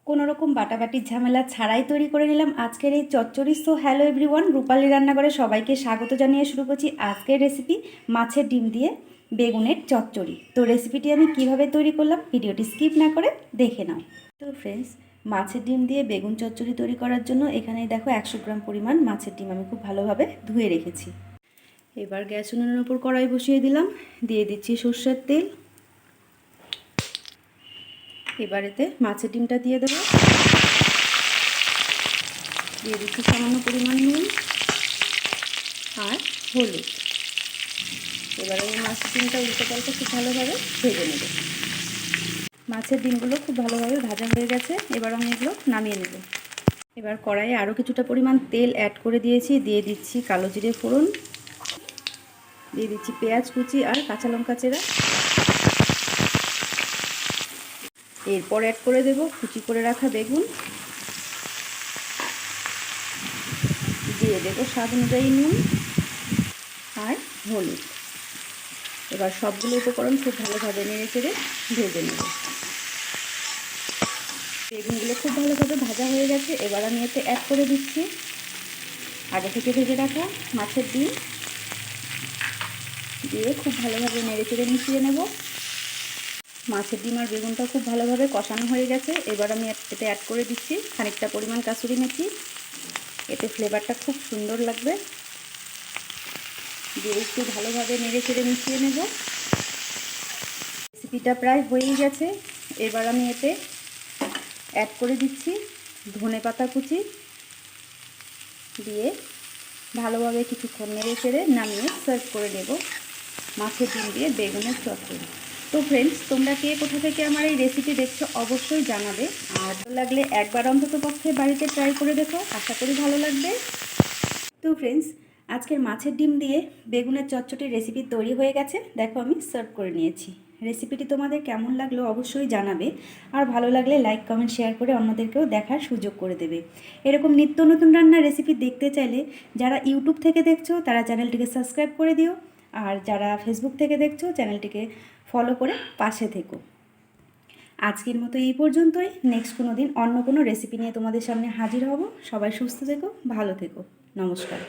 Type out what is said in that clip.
কোনো রকম বাটাবাটির ঝামেলা ছাড়াই তৈরি করে নিলাম আজকের এই চচ্চড়ি। সো হ্যালো এভরিওয়ান, রূপালী রান্নাঘরে সবাইকে স্বাগত জানিয়ে শুরু করছি আজকের রেসিপি মাছের ডিম দিয়ে বেগুনের চচ্চড়ি। তো রেসিপিটি আমি কিভাবে তৈরি করলাম ভিডিওটি স্কিপ না করে দেখে নাও। তো ফ্রেন্ডস, মাছের ডিম দিয়ে বেগুন চচ্চড়ি তৈরি করার জন্য এখানে দেখো 100 গ্রাম পরিমাণ মাছের ডিম আমি খুব ভালোভাবে ধুয়ে রেখেছি। এবার গ্যাস উনুনের উপর কড়াই বসিয়ে দিলাম, দিয়ে দিচ্ছি সর্ষের তেল। এবার এতে মাছের ডিমটা দিয়ে দেবো, দিয়ে দিচ্ছি সামান্য পরিমাণ নুন আর হলুদ। এবার এই মাছের ডিমটা উল্টে পাল্টে খুব ভালোভাবে ভেজে নেব। মাছের ডিমগুলো খুব ভালোভাবে ভাজা হয়ে গেছে, এবার আমি এগুলো নামিয়ে নেব। এবার কড়াইয়ে আরও কিছুটা পরিমাণ তেল অ্যাড করে দিয়েছি, দিয়ে দিচ্ছি কালো জিরে ফোড়ন, দিয়ে দিচ্ছি পেঁয়াজ কুচি আর কাঁচা লঙ্কা চেরা। এরপর অ্যাড করে দেব কুচি করে রাখা বেগুন, দিয়ে দেবো স্বাদ অনুযায়ী নুন আর হলুদ। এবার সবগুলো উপকরণ খুব ভালোভাবে নেড়ে চেড়ে ভেজে নেব। বেগুনগুলো খুব ভালোভাবে ভাজা হয়ে গেছে, এবার আমি এতে অ্যাড করে দিচ্ছি আগে থেকে ভেজে রাখা মাছের ডিম, দিয়ে খুব ভালোভাবে নেড়ে চেড়ে মিশিয়ে নেব। মাছের ডিম আর বেগুনটা খুব ভালোভাবে কষানো হয়ে গেছে, এবার আমি এতে অ্যাড করে দিচ্ছি খানিকটা পরিমাণ কাসুরি মেথি। এতে ফ্লেভারটা খুব সুন্দর লাগবে। দিয়ে একটু ভালোভাবে নেড়ে চেড়ে মিশিয়ে নেব। রেসিপিটা প্রায় হয়েই গেছে, এবার আমি এতে অ্যাড করে দিচ্ছি ধনেপাতা কুচি, দিয়ে ভালোভাবে কিছুক্ষণ নেড়ে চেড়ে নামিয়ে সার্ভ করে নেব মাছের ডিম দিয়ে বেগুনের চচ্চড়ি। তো ফ্রেন্ডস, তোমরা কে কোথা থেকে আমার এই রেসিপি দেখছো অবশ্যই জানাবে, আর ভালো লাগলে একবার অন্তত পক্ষে বাড়িতে ট্রাই করে দেখো, আশা করি ভালো লাগবে। তো ফ্রেন্ডস, আজকের মাছের ডিম দিয়ে বেগুনের চচ্চড়ির রেসিপি তৈরি হয়ে গেছে। দেখো আমি সার্ভ করে নিয়েছি। রেসিপিটি তোমাদের কেমন লাগলো অবশ্যই জানাবে, আর ভালো লাগলে লাইক কমেন্ট শেয়ার করে অন্যদেরকেও দেখার সুযোগ করে দেবে। এরকম নিত্য নতুন রান্নার রেসিপি দেখতে চাইলে যারা ইউটিউব থেকে দেখছো তারা চ্যানেলটিকে সাবস্ক্রাইব করে দিও, আর যারা ফেসবুক থেকে দেখছো চ্যানেলটিকে ফলো করে পাশে থেকো। আজকের মতো এই পর্যন্তই। নেক্সট কোনো দিন অন্য কোনো রেসিপি নিয়ে তোমাদের সামনে হাজির হব। সবাই সুস্থ থেকো, ভালো থেকো, নমস্কার।